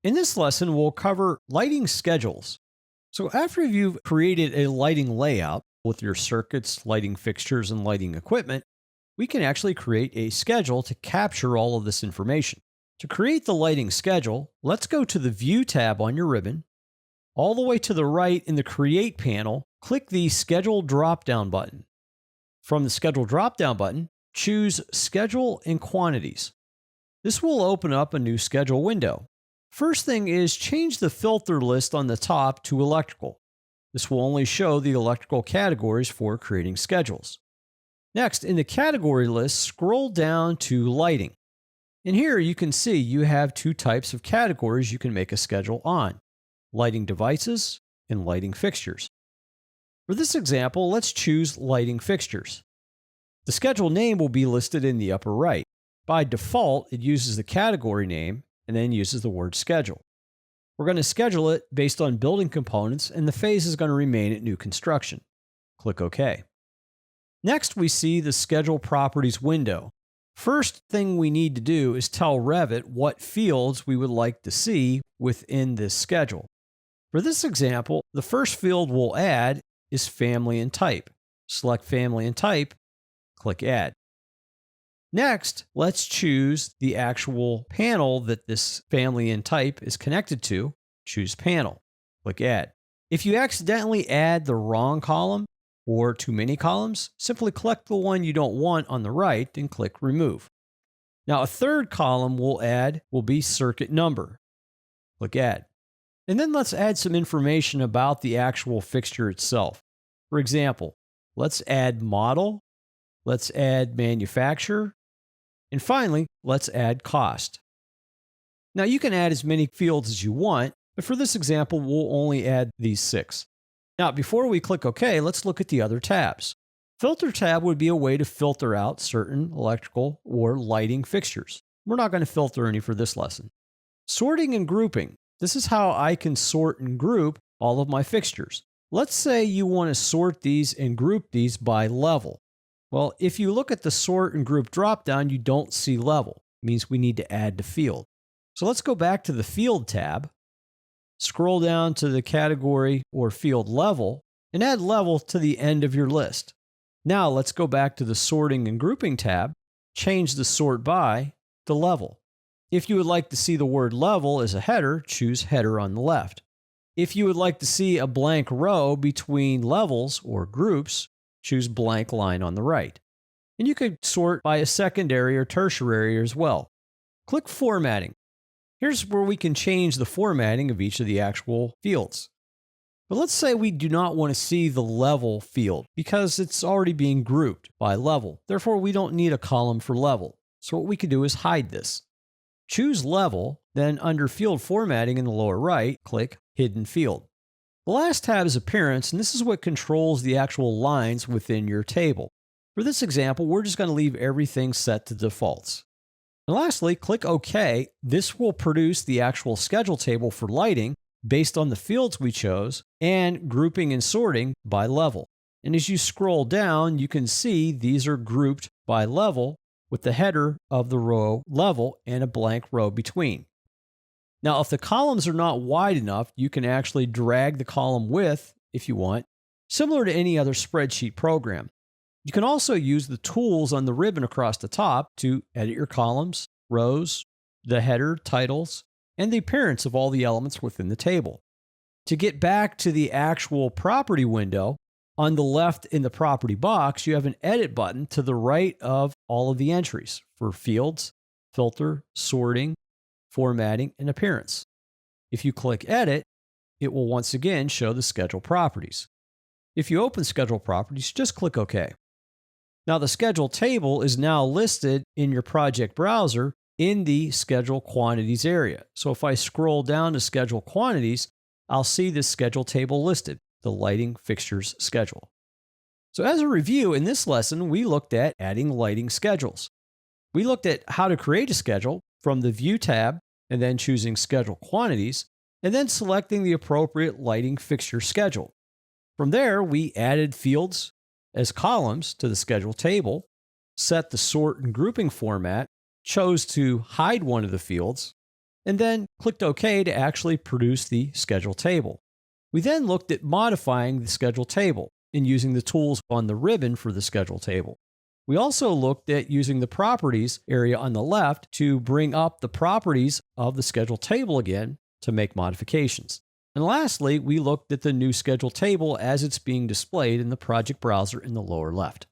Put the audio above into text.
In this lesson, we'll cover lighting schedules. So after you've created a lighting layout with your circuits, lighting fixtures, and lighting equipment, we can actually create a schedule to capture all of this information. To create the lighting schedule, let's go to the View tab on your ribbon. All the way to the right in the Create panel, click the Schedule drop-down button. From the Schedule drop-down button, choose Schedule and Quantities. This will open up a new schedule window. First thing is change the filter list on the top to electrical. This will only show the electrical categories for creating schedules. Next, in the category list, scroll down to lighting. And here you can see you have two types of categories you can make a schedule on: lighting devices and lighting fixtures. For this example, let's choose lighting fixtures. The schedule name will be listed in the upper right. By default, it uses the category name and then uses the word schedule. We're going to schedule it based on building components, and the phase is going to remain at new construction. Click OK. Next, we see the Schedule Properties window. First thing we need to do is tell Revit what fields we would like to see within this schedule. For this example, the first field we'll add is Family and Type. Select Family and Type, click Add. Next, let's choose the actual panel that this family and type is connected to. Choose Panel. Click Add. If you accidentally add the wrong column or too many columns, simply click the one you don't want on the right and click Remove. Now, a third column we'll add will be Circuit Number. Click Add. And then let's add some information about the actual fixture itself. For example, let's add Model. Let's add Manufacturer. And finally, let's add Cost. Now you can add as many fields as you want, but for this example, we'll only add these 6. Now before we click OK, let's look at the other tabs. Filter tab would be a way to filter out certain electrical or lighting fixtures. We're not going to filter any for this lesson. Sorting and grouping. This is how I can sort and group all of my fixtures. Let's say you want to sort these and group these by level. Well, if you look at the Sort and Group dropdown, you don't see level. It means we need to add the field. So let's go back to the Field tab, scroll down to the category or field level, and add level to the end of your list. Now let's go back to the Sorting and Grouping tab, change the Sort By to Level. If you would like to see the word level as a header, choose Header on the left. If you would like to see a blank row between levels or groups, choose Blank Line on the right. And you could sort by a secondary or tertiary as well. Click Formatting. Here's where we can change the formatting of each of the actual fields. But let's say we do not want to see the level field because it's already being grouped by level. Therefore, we don't need a column for level. So what we can do is hide this. Choose Level, then under Field Formatting in the lower right, click Hidden Field. The last tab is Appearance, and this is what controls the actual lines within your table. For this example, we're just going to leave everything set to defaults. And lastly, click OK. This will produce the actual schedule table for lighting based on the fields we chose and grouping and sorting by level. And as you scroll down, you can see these are grouped by level with the header of the row level and a blank row between. Now, if the columns are not wide enough, you can actually drag the column width if you want, similar to any other spreadsheet program. You can also use the tools on the ribbon across the top to edit your columns, rows, the header, titles, and the appearance of all the elements within the table. To get back to the actual property window, on the left in the property box, you have an edit button to the right of all of the entries for fields, filter, sorting, formatting, and appearance. If you click Edit, it will once again show the schedule properties. If you open schedule properties, just click OK. Now the schedule table is now listed in your project browser in the schedule quantities area. So if I scroll down to schedule quantities, I'll see this schedule table listed, the lighting fixtures schedule. So as a review, in this lesson, we looked at adding lighting schedules. We looked at how to create a schedule from the View tab and then choosing Schedule Quantities, and then selecting the appropriate lighting fixture schedule. From there, we added fields as columns to the schedule table, set the sort and grouping format, chose to hide one of the fields, and then clicked OK to actually produce the schedule table. We then looked at modifying the schedule table and using the tools on the ribbon for the schedule table. We also looked at using the properties area on the left to bring up the properties of the schedule table again to make modifications. And lastly, we looked at the new schedule table as it's being displayed in the project browser in the lower left.